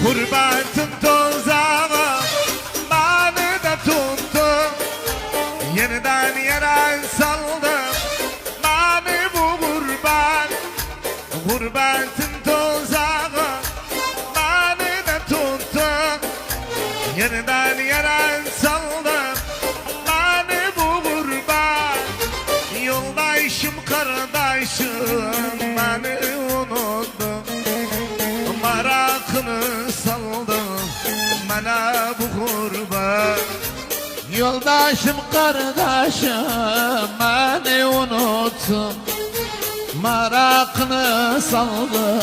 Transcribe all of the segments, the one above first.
Gurbetın tuzağı beni de tuttu, yeniden yere saldı beni bu gurbet. Gurbetin tuzağı beni de tuttu, yeniden yere saldı beni bu gurbet. Yoldaşım kardeşim beni unuttu, marakını saldı bana bu gurbet. Yoldaşım kardeşim beni unuttum, marakını saldı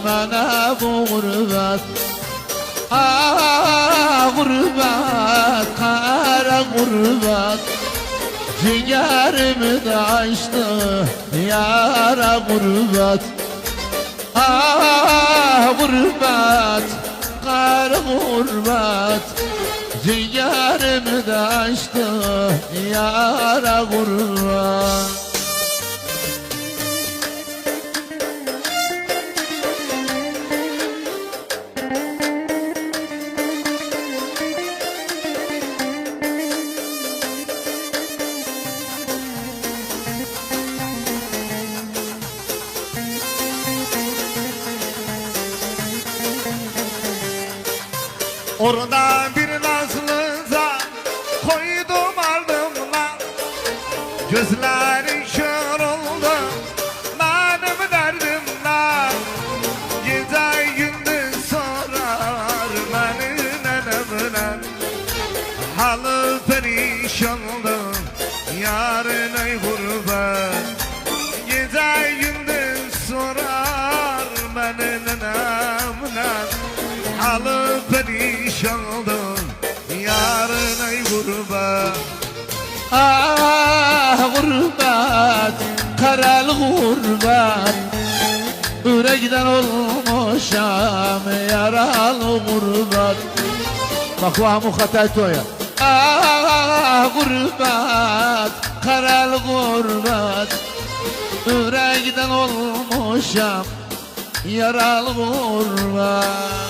bana bu gurbet. Ah gurbet, kara gurbet, ciğerimi de açtı yara gurbet. Ah gurbet, kara gurbet, ciğerimi de açtı yara gurbet. Orada bir nazlıza koydum ardımla, gözleri kör oldu benim derdimden. Gece gündüz sorar beni nenemle, halı perişandı yarın ey gurbet. Gece gündüz sorar beni nenemle, halı perişandı yarın ey gurbet. Ah gurbet, karal gurbet, yürekten olmuşam yaralı gurbet. Bak vamu hataytoya. Ah gurbet, karal gurbet, yürekten olmuşam yaralı gurbet.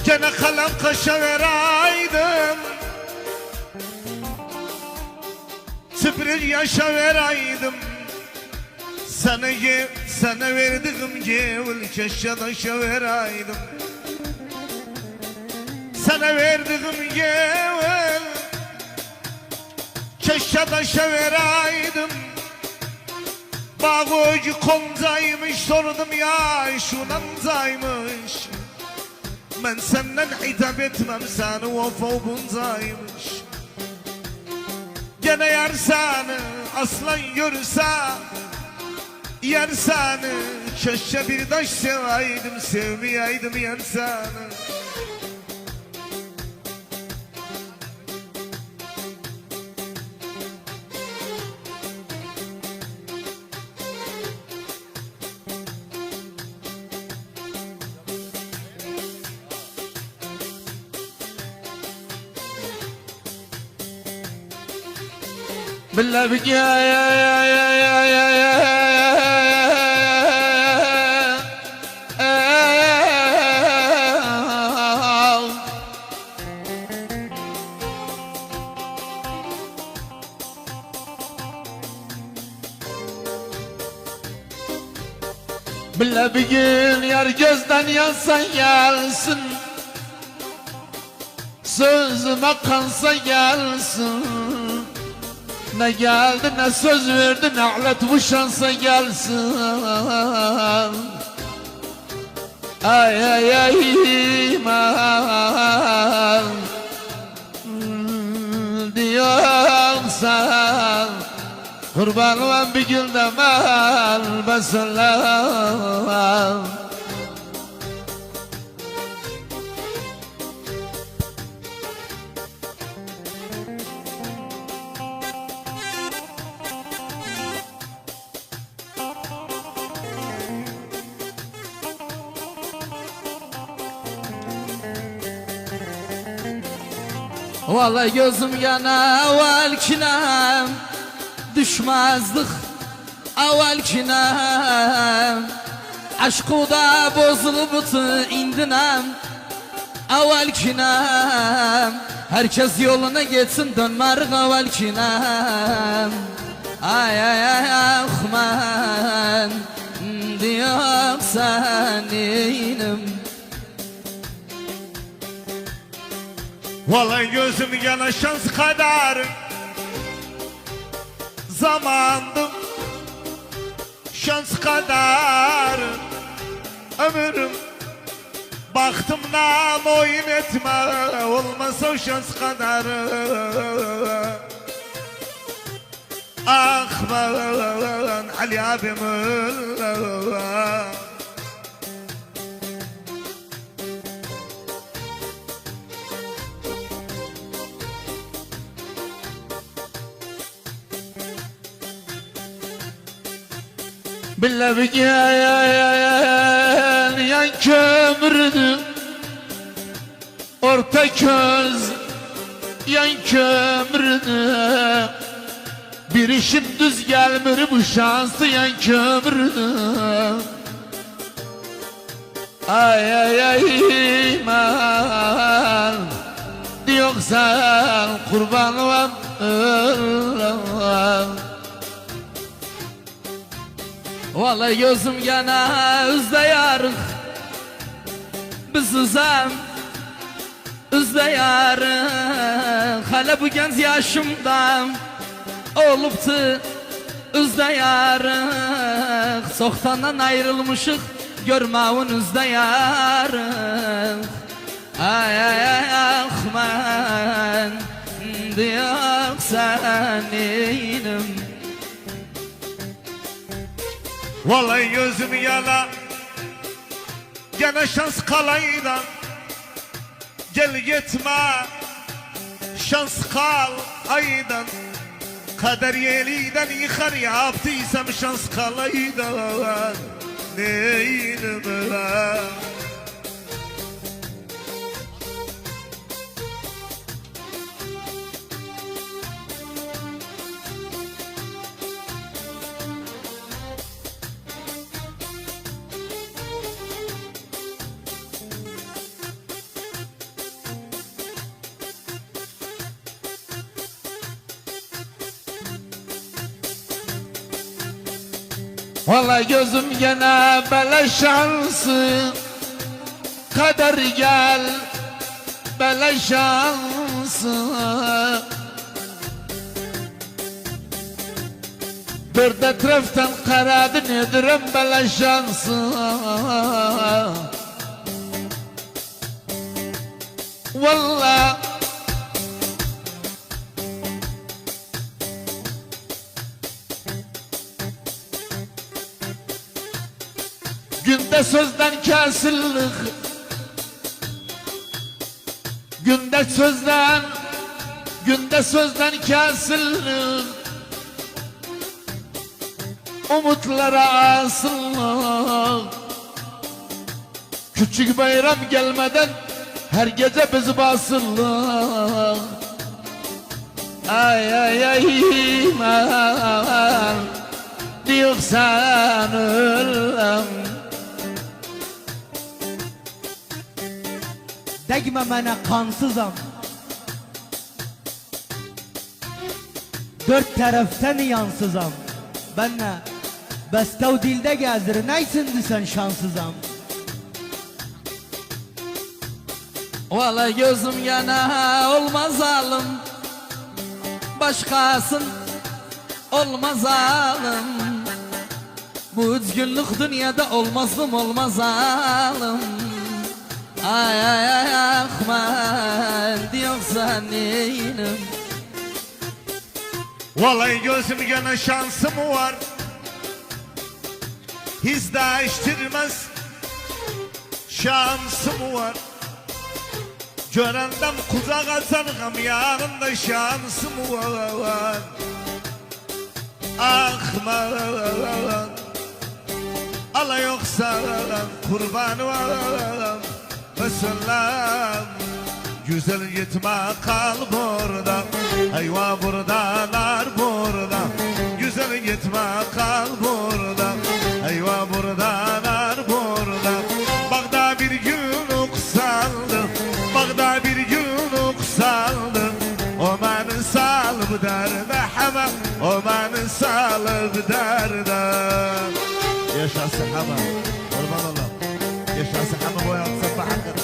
Gene kalem kaşa veraydım, sıfır yaşa veraydım. Sana verdiğim gevul keşke taşa veraydım. Sana verdiğim gevul keşke taşa veraydım. Bağıcı koncaymış sordum ya şunancaymış. Ben senden hitap etmem, seni vefa bunzaymış. Gene yer seni aslan görse, yer seni keşke bir taş sevaydım, sevmeyeydim yer seni. بالله بك يا Bile bir gün yar gözden yansa gelsin, sözüme kansa gelsin. Ne geldi ne söz verdi, ne alet bu şansa gelsin. Ay ay ay iman diyorsan, kurban olan bir gün demel ben söylemem. Vallahi gözüm yana evvelkine düşmezdik evvelkine. Aşkı da bozulup indinem evvelkine. Herkes yoluna gitsin dönmerik evvelkine. Ay ay ay ahman diyor seninim. Vallahi gözüm yana şans kadar zamandım, şans kadar ömrüm. Baktım nam oyun etme, olmasa o şans kadar. Ah ben Ali abim Bile bir gel yan kömürdü, orta köz yan kömürdü. Bir işim düz gelmir bu şanslı yan kömürdü. Ay ay ay iman diyorsan kurban olan Vallahi gözüm gene üzleyarıq, biz üzem üzleyarıq. Hala bu genç yaşımda olubdu üzleyarıq. Soxtandan ayrılmışıq, görmağın üzleyarıq. Ay ay ay ahman diyor seninim. Vallahi gözüm yana gene şans kalaydan. Gel gitme şans kal aydan. Kader yeliden yıkar yaptıysam şans kalaydan. Neydim ben? Vallahi gözüm gene böyle şansı, kader gel böyle şansı. Dört etraftan karadı nedirem böyle şansı. Vallahi günde sözden kesildik, günde sözden kesildik. Umutlara asıldık. Küçük bayram gelmeden her gece bizi basıldık. Ay ay ay iman diyorsan ölüm. Degme bana kansızam. Dört taraftan yansızam. Ben ne? Bestev dilde gezdir. Neysin sen şanssızam. Vallahi gözüm yana olmaz alım, başkasın olmaz alım. Bu üzgünlük dünyada olmazdım olmaz alım. Ay ay ay Ahmet yoksa neyim? Vallahi gözüm gene şansım var. Hiç değiştirmez şansım var. Görendem kucak açarım yanında şansım var. Ahmet ala yoksa kurban var. Mesela güzel gitme kal burada. Eyvah buradalar burada. Güzel gitme kal burada. Eyvah buradalar burada. Bagda bir gün oksaldı. Bagda bir gün oksaldı. O beni salıp derde hemen. O beni salıp derde. Yaşasın hemen. Kurban Allah. Yaşasın hemen bu yansın hakkı.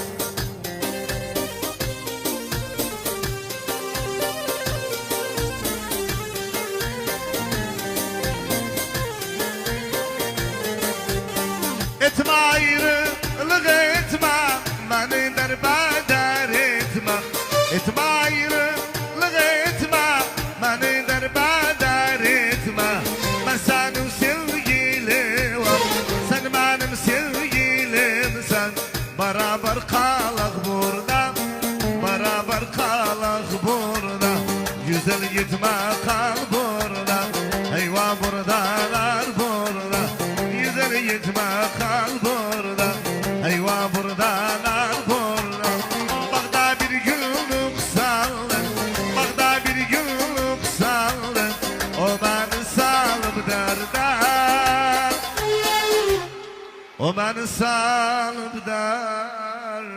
Etme ayrılık etme, beni derbeder etme. Etme ayrılık etme, beni derbeder etme. Ben senin sevgilim, sen benim sevgilimsen. Beraber kalak burada, beraber kalak burada. Güzel gitme kal burada, eyvah buradalar burada. Güzel gitme kal burada. Eyvah buradalar burada. Bagda bir gün oksaldı. Bagda bir gün oksaldı. O beni salıp derde. O beni salıp derde.